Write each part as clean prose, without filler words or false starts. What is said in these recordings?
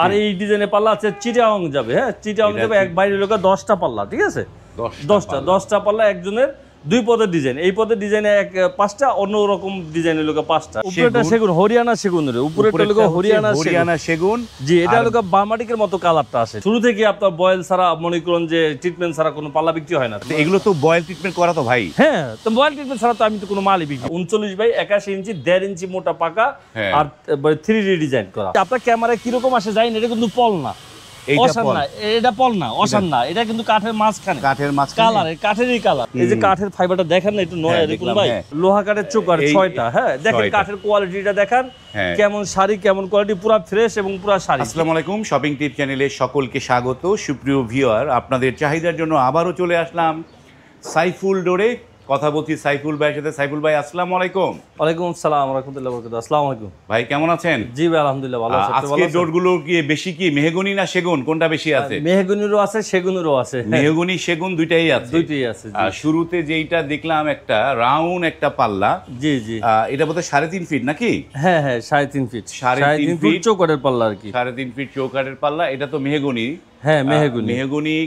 আর এই ডিজাইনের পাল্লা আছে চিটাং যাবে, হ্যাঁ চিটাং যাবে এক বাইরের লোকে 10টা পাল্লা, ঠিক আছে 10টা পাল্লা একজনের 2 পদের ডিজাইন, এই পদের ডিজাইনে 5টা, অন্য রকম ডিজাইনের লোকে 5টা। উপরেটা সেগুন, হরিয়ানা সেগুনের উপরেটা লোকে হরিয়ানা সেগুন। জি, এটা লোকে বার্মাটিকের মতো কালারটা আসে। শুরু থেকে আপনার বয়েল ছাড়া মনে করুন যে ট্রিটমেন্ট ছাড়া কোনো পাল্লা বিক্রি হয় না। এগুলো তো বয়েল ট্রিটমেন্ট করা তো ভাই? হ্যাঁ, তো বয়েল ট্রিটমেন্ট ছাড়া তো আমি তো কোনো মালই বিক্রি। 39 বাই 81 ইঞ্চি 1.5 ইঞ্চি মোটা পাকা আর 3D ডিজাইন করা। আপনার ক্যামেরায় কিরকম আসে যায় না, এটা কিন্তু পল না, এটা পল না, অসান না, এটা কিন্তু কাঠের মাঝখানে, কাঠেরই কালার। এই যে কাঠের ফাইবারটা দেখেন না একটু নয় দেখুন ভাই, লোহা কাঠের চোকার 6টা। হ্যাঁ দেখেন কাঠের কোয়ালিটিটা দেখেন, কেমন শাড়ি কেমন কোয়ালিটি, পুরো ফ্রেশ এবং পুরো শাড়ি। আসসালামু আলাইকুম, শপিং টিপ চ্যানেলে সকলকে স্বাগত। সুপ্রিয় ভিউয়ার, আপনাদের চাহিদার জন্য আবারও চলে আসলাম সাইফুল ডোরে। কথা বলছি সাইফুল ভাইয়ের সাথে। সাইফুল ভাই আসসালামু আলাইকুম। ওয়ালাইকুম আসসালাম ওয়া রাহমাতুল্লাহি ওয়া বারাকাতুহু। আসসালামু আলাইকুম ভাই, কেমন আছেন? জি ভাই আলহামদুলিল্লাহ ভালো আছি। আজকে ডোরগুলো কি বেশি কি মেহগনি না সেগুন, কোনটা বেশি আছে? মেহগনিরও আছে সেগুনেরও আছে। মেহগনি সেগুন দুইটাই আছে? দুইটাই আছে। আর শুরুতে যেইটা দেখলাম একটা রাউন্ড একটা পাল্লা, জি জি, এটা বোধহয় 3.5 ফিট নাকি? হ্যাঁ হ্যাঁ 3.5 ফিট, 3.5 ফিট চৌকাঠের পাল্লা আর কি। 3.5 ফিট চৌকাঠের পাল্লা। এটা তো মেহগনি। হ্যাঁ মেহগনি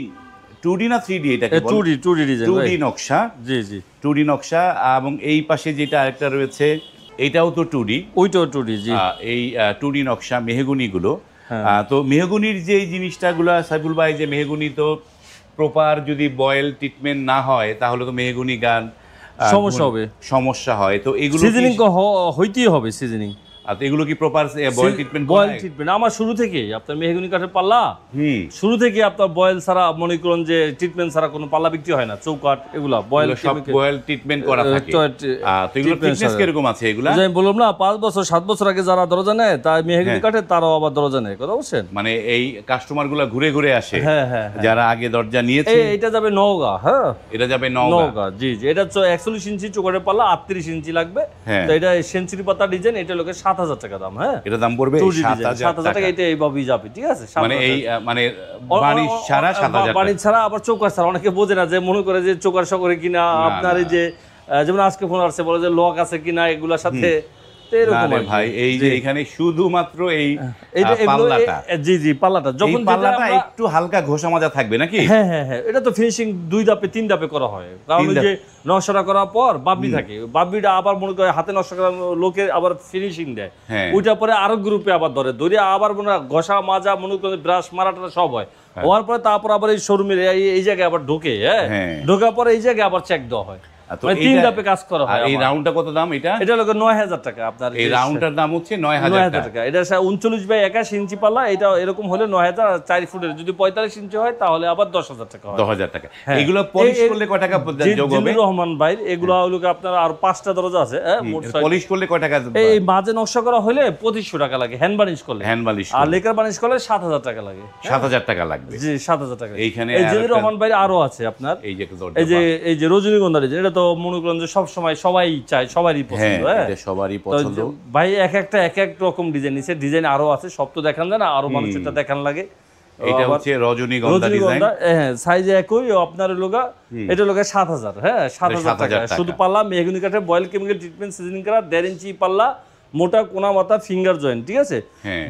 2D না 3D? এটা কি বলে? 2D ডিজাইন, 2D নকশা। জি জি 2D নকশা। এবং এই পাশে যেটা আরেকটা রয়েছে এটাও তো 2D, ওইটাও 2D। জি, এই 2D নকশা মেহগনি গুলো। তো মেহগনির যে জিনিসটা গুলা সাইফুল ভাই, যে মেহগনি তো প্রপার যদি বয়েল ট্রিটমেন্ট না হয় তাহলে তো মেহগনি গান সমস্যা হয়। তো এগুলো সিজনিং হইতেই হবে, সিজনিং। আর এগুলো কি proper boil treatment? Boil treatment আমার শুরু থেকেই আপনার মেহগনি কাঠের পাল্লা, শুরু থেকে আপনার বয়েল ছাড়া মনে করুন যে ট্রিটমেন্ট ছাড়া কোনো পাল্লা বিক্রি হয় না। চৌকাঠ এগুলা বয়েল, সব বয়েল ট্রিটমেন্ট করা থাকে। তো এগুলো ফিটনেস কিরকম আছে এগুলা? আমি বললাম না 5 বছর 7 বছর আগে যারা দরজা নেয় তাই মেহগনি কাঠে, তারাও আবার দরজা নেয়, কথা বলছেন? মানে এই কাস্টমার গুলা ঘুরে ঘুরে আসে। হ্যাঁ হ্যাঁ, যারা আগে দরজা নিয়েছে। এটা যাবে নওগাঁ। হ্যাঁ এটা যাবে নওগাঁ। জি জি, এটা 41 ইঞ্চি চৌকাঠের পাল্লা, 38 ইঞ্চি লাগবে। তো এটা সেঞ্চুরি পাতা ডিজাইন, এটা লোকে 7,000 টাকা দাম। হ্যাঁ এটা দাম পড়বে 7,000 টাকা। এটা এইভাবেই যাবে, ঠিক আছে? মানে এই মানে বাণী ছাড়া 7,000 বাণী ছাড়া, আবার চৌকাঠ ছাড়া। অনেকে বোঝে না, যে মনে করে যে চৌকাঠ সকরে কিনা আপনার এই যে যেমন আজকে ফোন আসছে বলে যে লক আছে কিনা এগুলোর সাথে। ভাই এই যে এখানে শুধুমাত্র এই পাল্লাটা, জি জি পাল্লাটা, যখন পাল্লাটা একটু হালকা ঘষা মাজা থাকবে নাকি? হ্যাঁ হ্যাঁ হ্যাঁ, এটা তো ফিনিশিং 2 ধাপে 3 ধাপে করা হয়। কারণ ওই যে নকশাটা করার পর বাবলি থাকে, বাবলিটা আবার মনে করে হাতে নকশা করা লোকে আবার ফিনিশিং দেয়, ওইটা পরে আরো গ্রুপে আবার ধরে আবার মনে ঘষা মাজা মনে করে ব্রাশ মারাটা সব হয়। হওয়ার পরে তারপর আবার এই শোরুমের এই জায়গায় আবার ঢোকে, হ্যাঁ ঢোকার পরে এই জায়গায় আবার চেক দেওয়া হয়। 3 ধাপে কাজ করা হয়। এই রাউন্ডটা কত দাম? এটা লোক 9,000 টাকা। আপনার এই রাউন্ডটার দাম হচ্ছে 9,000 টাকা। এটা 39 বাই 81 ইঞ্চি পাল্লা, এটা এরকম হলে 9,000। 4 ফুটের যদি 45 ইঞ্চি হয় তাহলে আবার 10,000 টাকা হয়। 10,000 টাকা। এগুলো পলিশ করলে কয় টাকা যোগ হবে? রহমান ভাই এগুলো হলো আপনার আর 5টা দরজা আছে। পলিশ করলে কয় টাকা? এই মাঝে নকশা করা হলে 2500 টাকা লাগে হ্যান্ড বার্নিশ করলে। আর লেকার বার্নিশ করলে 7,000 টাকা লাগে। 7,000 টাকা লাগবে। জি 7,000 টাকা। এইখানে এই যে রহমান ভাই আরো আছে আপনার, এই যে রজনীগন্ধা ডিজাইন, এটা তো মনে করেন যে সব সময় সবাই চায়, সবারই পছন্দ। হ্যাঁ এটা সবারই পছন্দ ভাই। এক এক রকম ডিজাইন নিছে, ডিজাইন আরো আছে, সব তো দেখান যায় না, আরো মানুষেরটা দেখান লাগে। এটা হচ্ছে রজনীগন্ধা ডিজাইন, হ্যাঁ সাইজ একই। আপনার লোগা এটা লোগা 7,000। হ্যাঁ 7,000 টাকা শুধু পাল্লা, মেহগনি কাঠে বয়েল কেমিক্যাল ট্রিটমেন্ট সিজনিং করা, 1.5 ইঞ্চি পাল্লা, মোটা কোনা মাথা ফিঙ্গার জয়েন্ট, ঠিক আছে?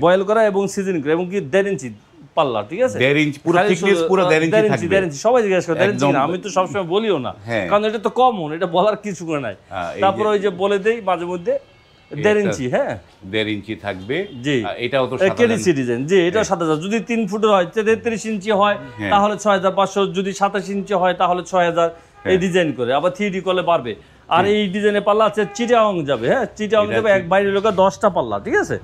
বয়েল করা এবং সিজনিং করা, এবং কি 1.5 ইঞ্চি পাল্লা, ঠিক আছে? 1.5 ইঞ্চি পুরো থিকনেস, পুরো 1.5 ইঞ্চি থাকবে। 1.5 ইঞ্চি সবাই জিজ্ঞাসা করে 1.5 ইঞ্চি না, আমি তো সবসময় বলিও না, কারণ এটা তো কমন, এটা বলার কিছু করে নাই। তারপর ওই যে বলে দেই মাঝে মধ্যে 1.5 ইঞ্চি। হ্যাঁ 1.5 ইঞ্চি থাকবে। জি এটাও তো কেডিসি ডিজাইন। জি এটা 7,000। যদি 3 ফুটের হয় 33 ইঞ্চি হয় তাহলে 6,500, যদি 27 ইঞ্চি হয় তাহলে 6,000। এই ডিজাইন করে আবার 3D করলে বাড়বে। আর এই ডিজাইনের পাল্লা আছে চিটাং যাবে। হ্যাঁ চিটাং যাবে এক বাইরের লোকে 10টা পাল্লা, ঠিক আছে?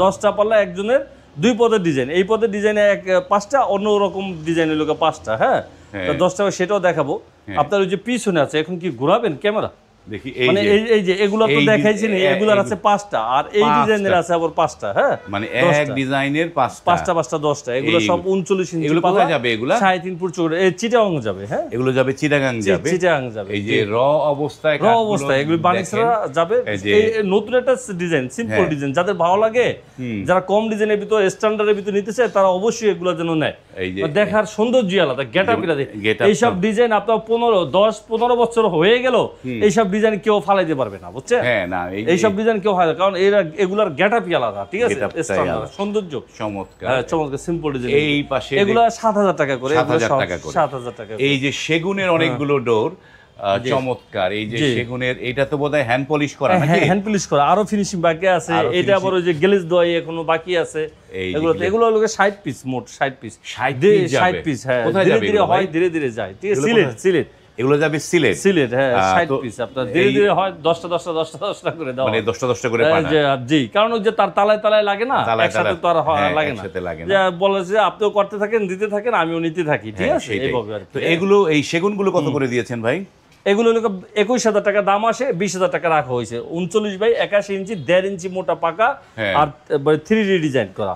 10টা পাল্লা একজনের 2 পদের ডিজাইন, এই পদের ডিজাইনে 5টা, অন্য রকম ডিজাইনের লোকে 5টা। হ্যাঁ 10 টাকা, সেটাও দেখাবো। আপনার ওই যে পিছনে আছে, এখন কি ঘোরাবেন ক্যামেরা? দেখি মানে এই যে এগুলো তো দেখাইছি না, এগুলোর আছে 5টা, আর এই ডিজাইনের আছে আবার 5টা। হ্যাঁ মানে এক ডিজাইনের 5টা 10টা। এগুলো সব 39 ইঞ্চি। এগুলো কোথায় যাবে? এগুলা 3.5 ফুট চৌড়া, এই চিটাং যাবে। হ্যাঁ এগুলো যাবে চিটাগাং যাবে। এই যে অবস্থায় এগুলো বানিছরা যাবে। এই নতুন একটা ডিজাইন, সিম্পল ডিজাইন, যাদের ভালো লাগে, যারা কম ডিজাইনের ভিতর স্ট্যান্ডার্ডের ভিতর নিতে চায়, তারা অবশ্যই এগুলো যেন নেয়। দেখার সৌন্দর্য আলাদা, গেটআপ আলাদা। এইসব ডিজাইন আপনার 10-15 বছর হয়ে গেল, এইসব ডিজাইন কেউ ফালাইতে পারবে না, বুঝছেন? হ্যাঁ, না এইসব ডিজাইন কেউ ফালায়, কারণ এগুলার গেটআপই আলাদা, ঠিক আছে? Get-up টাই স্ট্যান্ডার্ড আলাদা। সৌন্দর্য চমৎকার। হ্যাঁ, চমৎকার সিম্পল ডিজাইন। এই পাশে এগুলা 7,000 টাকা করে, 7,000 টাকা করে। 7,000 টাকা। এই যে সেগুনের অনেকগুলো ডোর, চমৎকার। এই যে সেগুনের, এটা তো বোধহয় হ্যান্ড পলিশ করা নাকি? হ্যান্ড পলিশ করা, আরো ফিনিশিং বাকি আছে। আরো এটা আবার ওই যে গ্লেজ দেওয়া এখনো বাকি আছে। এগুলো হলো 60 পিস, মোট 60 পিস। 60 পিস, হ্যাঁ। কোথায় ধীরে যাবে ধীরে এগুলো হয়, ভাই? ধীরে ধীরে যায়, ঠিক আছে? এগুলো সিলেট এগুলো যাবে সিলেট। হ্যাঁ, 60 পিস আপনার ধীরে ধীরে হয়, 10টা করে দাও, মানে 10টা করে পাঠায়। জি, কারণ ওই যে তার তালায় লাগে না, একসাথে তো আর লাগে না। যে বলে যে আপনিও করতে থাকেন, দিতে থাকেন, আমিও নিতে থাকি, ঠিক আছে? এইভাবে আর কি। তো এগুলো, এই সেগুনগুলো কত করে দিয়েছেন ভাই? এগুলো 21,000 টাকা দাম আসে, 20,000 টাকা রাখা হয়েছে। 39 বাই 81 ইঞ্চি, 1.5 ইঞ্চি মোটা পাকা, আর 3D ডিজাইন করা।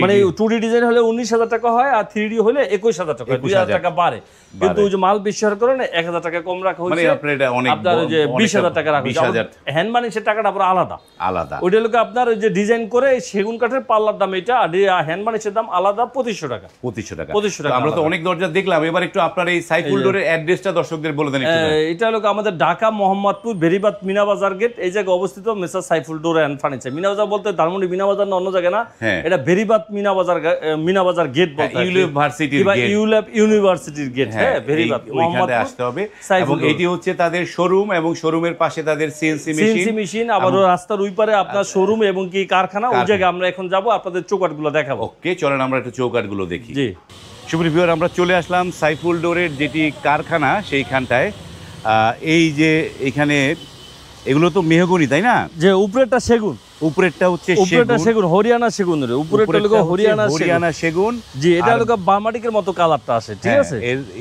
মানে 2D ডিজাইন হলে 19,000 টাকা হয়, আর 3D হলে 21,000 টাকা, 2,000 টাকা বাড়ে। কিন্তু ওই যে মাল বেশি হওয়ার কারণে 1,000 টাকা কম রাখা হয়েছে। আপনার ওই যে 20,000 টাকা রাখা হয়েছে। হ্যান্ড বানিশের টাকাটা পুরো আলাদা। ওইটা লোকে আপনার ওই যে ডিজাইন করে সেগুন কাঠের পাল্লার দাম এটা, আর হ্যান্ড বানিশের দাম আলাদা 2500 টাকা। 2500 টাকা। আমরা তো অনেক দরজা দেখলাম, এবার একটু আপনার এই সাইফুল ডোরের অ্যাড্রেসটা দর্শকদের বলে দেন একটু। এটা হলো আমাদের ঢাকা মোহাম্মদপুর বেরিবাদ মিনাবাজার গেট, এই জায়গায় অবস্থিত messrs Saiful door and furniture. Minabazar বলতে ধানমন্ডি মিনাবাজার না অন্য জায়গা না, এটা বেরিবাদ মিনাবাজার গেট বলতে হয়, ইউনিভার্সিটির গেট। হ্যাঁ, বেরিবাদ ওইখানে আসতে হবে। এবং এটি হচ্ছে তাদের শোরুম, এবং শোরুমের পাশে তাদের সিএনসি মেশিন, আবার রাস্তার ওই পারে আপনার শোরুম এবং কি কারখানা। ওই জায়গায় আমরা এখন যাব, আপনাদের চৌকাঠগুলো দেখাবো। ওকে, চলেন আমরা একটু চৌকাঠগুলো দেখি। জি সুপ্রিয় ভিউয়ার, আমরা চলে আসলাম সাইফুল ডোরের যেটি কারখানা, সেইখানটায়। এই যে এখানে এগুলো তো মেহগনি, তাই না? যে উপরেরটা সেগুন, উপরেরটা হচ্ছে সেগুন, হরিয়ানা সেগুন। উপরেরটা হলো হরিয়ানা সেগুন। জি, এটা হলো বার্মাটিকের মতো কালারটা আসে, ঠিক আছে?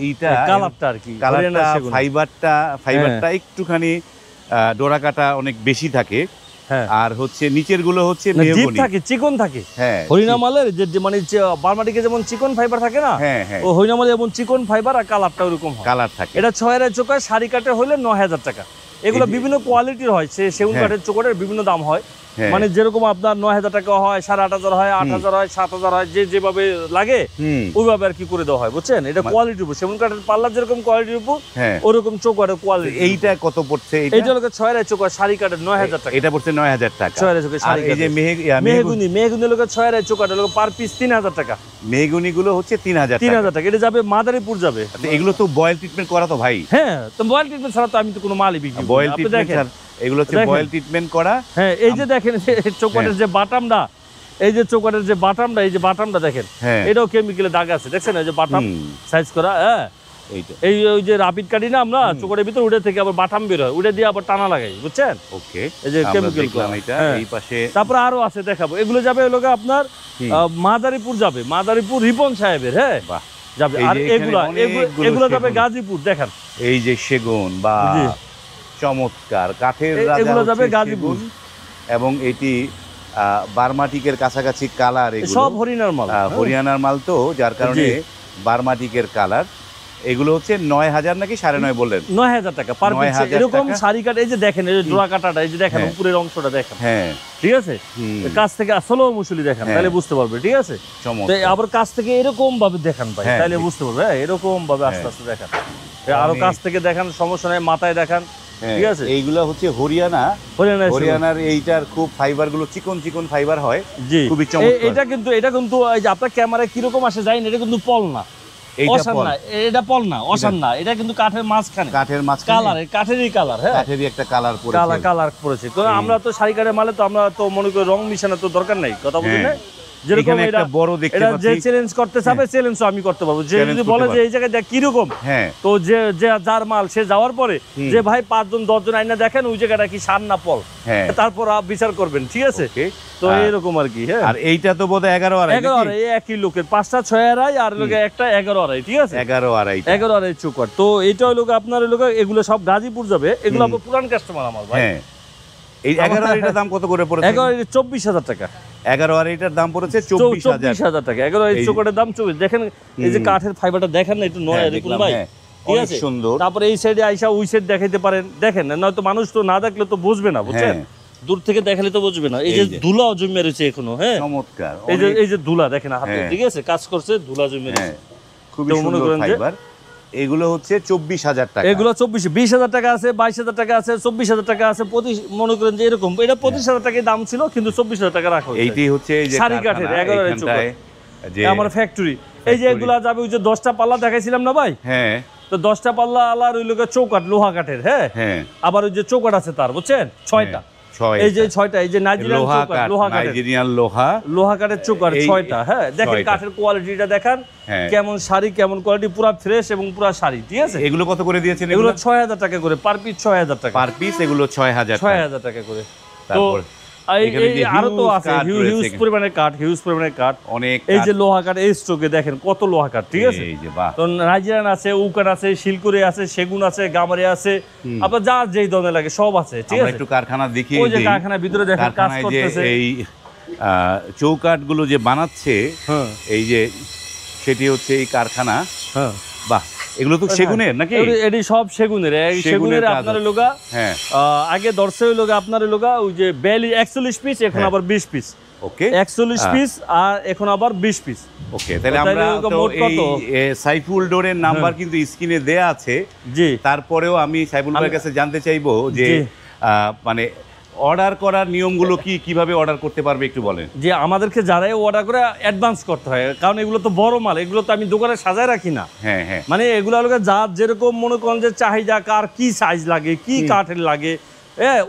এইটা কালারটা আর কি, কালারটা, ফাইবারটা একটুখানি ডোরা কাটা অনেক বেশি থাকে। আর হচ্ছে নিচের গুলো হচ্ছে মেহগনি থাকে, চিকন থাকে। হ্যাঁ, হরিয়ানা মালের যে মানে বার্মাটিকে যেমন চিকন ফাইবার থাকে না, ও হরিয়ানা মালে যেমন চিকন ফাইবার, আর কালারটা ওরকম কালার থাকে। এটা 6 চোকায় শাড়ি কাটে হলে 9,000 টাকা। এগুলো বিভিন্ন কোয়ালিটির হয়, সেগুন কাঠের চোকাটের বিভিন্ন দাম হয়। মানে যেরকম আপনার 9,000 টাকা হয়, 8,500 হয়, 8,000 হয়, 7,000 হয়, যেভাবে লাগে ওইভাবে আর কি করে দেওয়া হয়, বুঝছেন? এটা কোয়ালিটির উপর, সেগুন কাঠের পাল্লা যেরকম কোয়ালিটির উপর, ওরকম চোকাটের কোয়ালিটি। এইটা কত পড়ছে? এইটা হলো 6 চোকা শাড়ি কাঠের 9,000 টাকা। এটা পড়ছে 9,000 টাকা। 6 চোকা শাড়ি। এই যে মেহগুনি লোকে 6 চোকাটা লোকে পার পিস 3,000 টাকা। মেহগুনি গুলো হচ্ছে 3,000 টাকা। এটা যাবে মাদারীপুর যাবে। এগুলো তো বয়েল ট্রিটমেন্ট করা তো ভাই? হ্যাঁ, তো বয়েল ট্রিটমেন্ট ছাড়া তো আমি তো কোনো মালই বিক্রি করি না। বয়েল ট্রিটমেন্ট, এগুলো হচ্ছে বয়েল ট্রিটমেন্ট করা। হ্যাঁ, এই যে দেখেন চৌকাটের যে বাটামটা, এই যে চৌকাটের যে বাটামটা, এই যে বাটামটা দেখেন, এটাও কেমিক্যালের দাগ আছে, দেখছেন? এই যে বাটাম সাইজ করা। হ্যাঁ, এই ওই যে রাপিড কাটি না আমরা চৌকাটের ভিতর, উড়ে থেকে আবার বাটাম বের হয়, উড়ে দিয়ে আবার টানা লাগাই, বুঝছেন? ওকে, এই যে কেমিক্যাল করা। এই পাশে তারপরে আরো আছে, দেখাবো। এগুলো যাবে লোকে আপনার মাদারীপুর যাবে, মাদারীপুর রিপন সাহেবের। হ্যাঁ, যাবে। আর এগুলো যাবে গাজীপুর। দেখেন এই যে সেগুন বা চমৎকার কাঠের, এগুলো যাবে গাজীপুর। এবং এটি বার্মাটিকের কাছাকাছি কালার, সব হরিয়ানার মাল, হরিয়ানার মাল তো, যার কারণে বার্মাটিকের কালার। এগুলো হচ্ছে 9,000 নাকি 9,500 বললেন? 9,000 টাকা পার পিস। এরকম শাড়ি কাটা, এই যে দেখেন, এই যে ডোরা কাটাটা, এই যে দেখেন উপরের অংশটা দেখেন। হ্যাঁ, ঠিক আছে? কাছ থেকে আসলে মুসুলি দেখেন, তাহলে বুঝতে পারবে, ঠিক আছে? আবার কাছ থেকে এরকম ভাবে দেখান ভাই, তাহলে বুঝতে পারবে। এরকম ভাবে আস্তে আস্তে দেখান, আরো কাছ থেকে দেখান, সমস্যা নাই, মাথায় দেখান, ঠিক আছে? এইগুলা হচ্ছে হরিয়ানার। এইটার খুব ফাইবার গুলো চিকন ফাইবার হয়, খুবই চমৎকার। এটা কিন্তু এই যে আপনার ক্যামেরায় কিরকম আসে যায় না, এটা কিন্তু পল না, এটা পল না, অসান না, এটা কিন্তু কাঠের মাঝখানে, কাঠেরই কালার। হ্যাঁ, কাঠেরই একটা কালার পড়েছে। তো আমরা তো শাড়ি কাঠের মালে তো আমরা তো মনে করি রং মিশানো তো দরকার নাই, কথা বলি না? যেরকম এটা বড় দেখতে পাচ্ছি, যে চ্যালেঞ্জ করতে চাবে চ্যালেঞ্জ আমি করতে পারবো। যে যদি বলে যে এই জায়গায় দেখ কি রকম, তো যে যার মাল সে যাওয়ার পরে যে ভাই 5 জন 10 জন আইনা দেখেন ওই জায়গাটা কি সার না পল, তারপর বিচার করবেন, ঠিক আছে? তো এরকম আর কি। হ্যাঁ, আর এইটা তো বোধহয় 11 এই একই লোকের 5টা 6 আড়াই, আর লোকে একটা 11 ঠিক আছে? 11 চৌকাট। তো এইটা হলো আপনার লোক, এগুলো সব গাজীপুর যাবে, এগুলো পুরান কাস্টমার আমার ভাই। এই 11 দাম কত করে পড়েছে? 24,000 টাকা। 11 দাম পড়েছে 24,000 টাকা। 11 চৌকাটের দাম 24। দেখেন এই যে কাঠের ফাইবারটা দেখেন না, একটু নয় দেখুন ভাই, ঠিক আছে? সুন্দর। তারপরে এই সাইডে আইসা ওই সাইড দেখাইতে পারেন, দেখেন, নয়তো মানুষ তো না দেখলে তো বুঝবে না, বুঝছেন? দূর থেকে দেখালে তো বুঝবে না। এই যে ধুলাও জমে রয়েছে এখনো। হ্যাঁ, চমৎকার। এই যে ধুলা দেখেন হাতে, ঠিক আছে? কাজ করছে, ধুলা জমে রয়েছে, খুবই সুন্দর ফাইবার। এগুলো হচ্ছে 24,000 টাকা। এগুলো 20,000 টাকা আছে, 22,000 টাকা আছে, 24,000 টাকা আছে, মনে করেন যে এরকম। এটা 25,000 টাকায় দাম ছিল, কিন্তু 24,000 টাকা রাখা হয়েছে। এইটাই হচ্ছে এই যে সারি কাঠের 11 এখানটায় যে আমার ফ্যাক্টরি। এই যে এগুলা যাবে ওই যে 10টা পাল্লা দেখাইছিলাম না ভাই, হ্যাঁ, তো 10টা পাল্লা আলার ওই লোকের চৌকাঠ লোহা কাঠের। হ্যাঁ, হ্যাঁ, আবার ওই যে চৌকাঠ আছে তার, বুঝছেন, 6টা। এই যে 6টা, এই যে নাইজেরিয়ান চৌকাঠ, লোহা কাঠের, নাইজেরিয়ান লোহা কাঠের চৌকাঠ 6টা। হ্যাঁ, দেখেন কাঠের কোয়ালিটিটা দেখেন, কেমন শাড়ি, কেমন কোয়ালিটি, পুরো ফ্রেশ এবং পুরো শাড়ি। ঠিক আছে, এগুলো কত করে দিয়েছেন? এগুলো 6,000 টাকা করে পার পিস, 6,000 টাকা পার পিস, এগুলো 6,000 টাকা করে। তো তারপর আরো তো আছে হিউজ পরিমাণে কাঠ, অনেক। এই যে লোহা কাঠ, এই স্টকে দেখেন কত লোহা কাঠ। ঠিক আছে, এই যে বাহ, তো নাইজেরিয়ান আছে, উকান আছে, শিলকুড়ি আছে, সেগুন আছে, গামারি আছে, আপনার যা যেই ধরনের লাগে সব আছে। ঠিক আছে, একটু কারখানা দেখিয়ে ওই যে কারখানার ভিতরে দেখেন কাজ করতেছে। এই চৌকাঠ গুলো যে বানাচ্ছে, এই যে সেটি হচ্ছে এই কারখানা। হ্যাঁ, বাহ, এগুলো তো সেগুনের নাকি? এটি সব সেগুনের। সেগুনের আপনার লোগা, হ্যাঁ, আগে দর্শে লোগা আপনার লোগা ওই যে 41 পিস, এখন আবার 20 পিস। ওকে, 41 পিস আর এখন আবার 20 পিস। ওকে, তাহলে আমরা তো এই সাইফুল ডোরের নাম্বার কিন্তু স্ক্রিনে দেয়া আছে। জি, তারপরেও আমি সাইফুল ভাইয়ের কাছে জানতে চাইবো যে মানে অর্ডার করার নিয়মগুলো কিভাবে অর্ডার করতে পারবে একটু বলেন। যে আমাদেরকে যারাই অর্ডার করে অ্যাডভান্স করতে হয়, কারণ এগুলো তো বড় মাল, এগুলো তো আমি দোকানে সাজায় রাখি না। হ্যাঁ, হ্যাঁ, মানে এগুলো যা যেরকম মনে করেন যে চাহিদা, কার কি সাইজ লাগে, কি কাঠের লাগে,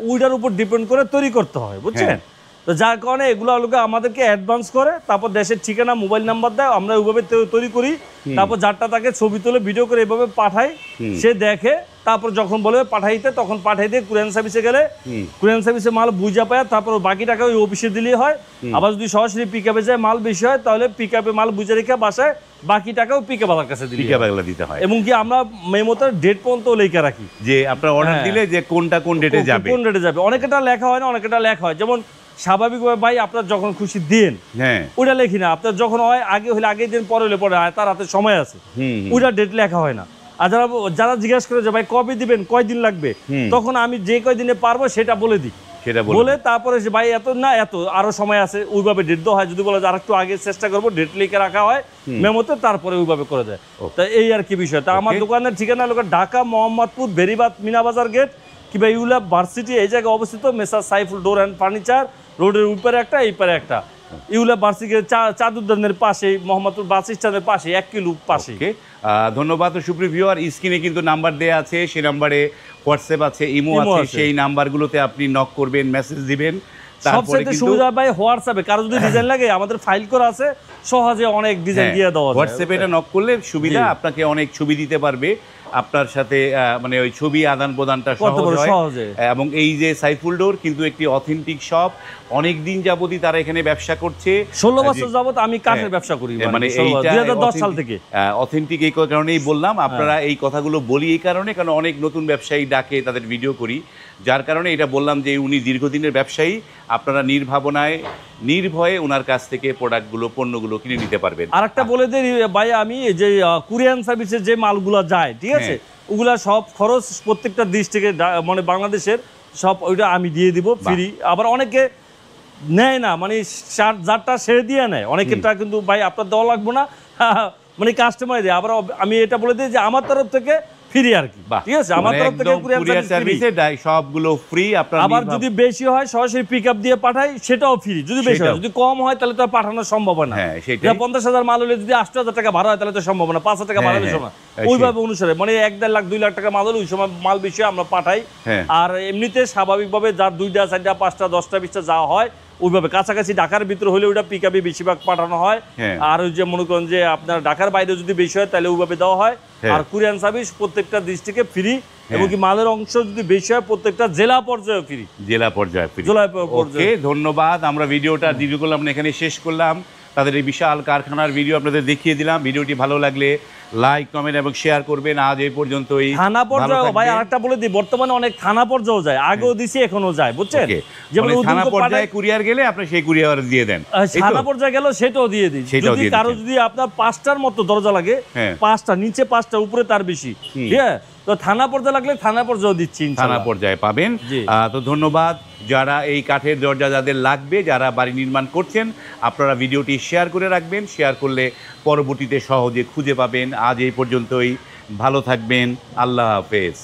ওইটার উপর ডিপেন্ড করে তৈরি করতে হয়, বুঝছেন। তো যার কারণে এগুলো আমাদেরকে অ্যাডভান্স করে, তারপর দেশের ঠিকানা, মোবাইল নাম্বার দেয়, আমরা ওইভাবে তৈরি করি। তারপর যারটা তাকে ছবি তুলে ভিডিও করে এইভাবে পাঠাই, সে দেখে, তারপর যখন বলবে পাঠাইতে তখন পাঠাই দিয়ে কুরিয়ার সার্ভিসে গেলে কুরিয়ার সার্ভিসে মাল বুঝা পায়, তারপর বাকি টাকা ওই অফিসে দিলেই হয়। আবার যদি সরাসরি পিকআপে যায়, মাল বেশি হয়, তাহলে পিকআপে মাল বুঝে রেখে বাসায় বাকি টাকাও পিকআপের কাছে দিতে হয়। এবং কি আমরা মেমোতে ডেট পর্যন্ত লেখা রাখি, যে আপনার অর্ডার দিলে যে কোন ডেটে যাবে। অনেকটা লেখা হয় না, অনেকটা লেখা হয়। যেমন স্বাভাবিকভাবে ভাই আপনার যখন খুশি দিন, ওইটা লেখি না। আপনার যখন হয় আগে হলে আগের দিন, পরে হলে পরে, তার হাতে সময় আছে, ওইটা ডেট লেখা হয় না। আর যারা জিজ্ঞাসা করে যে ভাই কবে দিবেন, কয়দিন লাগবে, তখন আমি যে কয়দিনে পারবো সেটা বলে দিই, বলে তারপরে যে ভাই এত না এত আরো সময় আছে, ওইভাবে ডেট দেওয়া হয়। যদি বলে আর একটু আগে চেষ্টা করবো, ডেট লিখে রাখা হয় মেমোতে, তারপরে ওইভাবে করে দেয়। তা এই আর কি বিষয়। তা আমার দোকানের ঠিকানা হলো ঢাকা মোহাম্মদপুর বেরিবাদ মিনাবাজার গেট কিংবা ইউল্যাব ভার্সিটি, এই জায়গায় অবস্থিত। Messrs Saiful door and furniture, রোডের উপরে একটা, এই পারে একটা। ইউল্যাব ভার্সিটির চা উদ্যানের পাশে, মোহাম্মদপুর বাস স্ট্যান্ডের পাশে, 1 কিলো পাশে। ধন্যবাদ। সুপ্রিয় ভিউয়ার, স্ক্রিনে কিন্তু নাম্বার দেয়া আছে, সেই নাম্বারে হোয়াটসঅ্যাপ আছে, ইমো আছে, সেই নাম্বারগুলোতে আপনি নক করবেন, মেসেজ দিবেন। সবচেয়ে সুবিধা ভাই হোয়াটসঅ্যাপে, কারো যদি ডিজাইন লাগে আমাদের ফাইল করা আছে, সহজে অনেক ডিজাইন দিয়ে দেওয়া যায়। হোয়াটসঅ্যাপে এটা নক করলে সুবিধা, আপনাকে অনেক ছবি দিতে পারবে, আপনার সাথে মানে ওই ছবি আদান প্রদানটা সহজ হয়। এবং এই যে সাইফুল ডোর কিন্তু একটি অথেন্টিক শপ, অনেক দিন যাবতই তারা এখানে ব্যবসা করছে। 16 বছর যাবত আমি কাঠের ব্যবসা করি, মানে 2010 সাল থেকে। অথেন্টিক এই কারণেই বললাম, আপনারা এই কথাগুলো বলি এই কারণে, কারণ অনেক নতুন ব্যবসায়ী ডাকে, তাদের ভিডিও করি, যার কারণে এটা বললাম যে উনি দীর্ঘদিনের ব্যবসায়ী। আপনারা নির্ভাবনায়, নির্ভয়ে ওনার কাছ থেকে প্রোডাক্টগুলো, পণ্যগুলো কিনে নিতে পারবেন। আরেকটা বলে দিই ভাই, আমি যে কুরিয়ার সার্ভিসে যে মালগুলো যায়, ঠিক আছে, ওগুলা সব খরচ প্রত্যেকটা ডিস্ট্রিক্টে, মানে বাংলাদেশের সব, ওইটা আমি দিয়ে দিব ফ্রি। আবার অনেকে নেয় না, মানে যারটা সে দিয়ে নেয়, অনেকেরটা কিন্তু ভাই আপনার দেওয়া লাগবে না, মানে কাস্টমার দিয়ে। আবার আমি এটা বলে দিই যে আমার তরফ থেকে ফ্রি আর কি, ঠিক আছে, আমার তরফ থেকে কুরিয়ার সার্ভিসে সবগুলো ফ্রি। আপনার আবার যদি বেশি হয় সরাসরি পিকআপ দিয়ে পাঠাই, সেটাও ফ্রি। যদি বেশি হয়, যদি কম হয় তাহলে তো পাঠানো সম্ভব না। 50,000 মাল হলে যদি 8,000 টাকা ভাড়া হয় তাহলে তো সম্ভব না, 5,000 টাকা ভাড়া হলে সম্ভব। ওইভাবে অনুসারে, মানে 1-1.5 লাখ 2 লাখ টাকা মাল হলে ওই সময় মাল বেশি আমরা পাঠাই। আর এমনিতে স্বাভাবিকভাবে যার 2টা 4টা 5টা 10টা 20টা যা হয়, ওইভাবে কাছাকাছি ঢাকার ভিতরে হলে ওইটা পিকআপে বেশিরভাগ পাঠানো হয়। আর ওই যে মনে করেন যে আপনার ঢাকার বাইরে যদি বেশি হয় তাহলে ওইভাবে দেওয়া হয়। আর কুরিয়ার সার্ভিস প্রত্যেকটা ডিস্ট্রিক্টে ফ্রি, এবং কি মালের অংশ যদি বেশি হয় প্রত্যেকটা জেলা পর্যায়ে ফ্রি। ওকে, ধন্যবাদ। আমরা ভিডিওটা দীর্ঘ করলাম না, এখানে শেষ করলাম। তাদের এই বিশাল কারখানার ভিডিও আপনাদের দেখিয়ে দিলাম। ভিডিওটি ভালো লাগলে লাইক, কমেন্ট এবং শেয়ার করবেন। আজ এই পর্যন্তই। থানা পর্যায়ে ভাই আরেকটা বলে দিই, বর্তমানে অনেক থানা পর্যায়েও যায়, আগেও দিছি এখনো যায়, বুঝছেন। যেমন থানা পর্যায়ে কুরিয়ার গেলে আপনি সেই কুরিয়ার দিয়ে দেন, থানা পর্যায়ে গেল সেটাও দিয়ে দিই। যদি কারো যদি আপনার 5টার মতো দরজা লাগে, 5টা নিচে 5টা উপরে তার বেশি, ঠিক আছে, তো থানা পর্যায়ে লাগলে থানা পর্যায়েও দিচ্ছি, থানা পর্যায়ে পাবেন। তো ধন্যবাদ। যারা এই কাঠের দরজা যাদের লাগবে, যারা বাড়ি নির্মাণ করছেন, আপনারা ভিডিওটি শেয়ার করে রাখবেন। শেয়ার করলে পরবর্তীতে সহজে খুঁজে পাবেন। আজ এই পর্যন্তই। ভালো থাকবেন। আল্লাহ হাফেজ।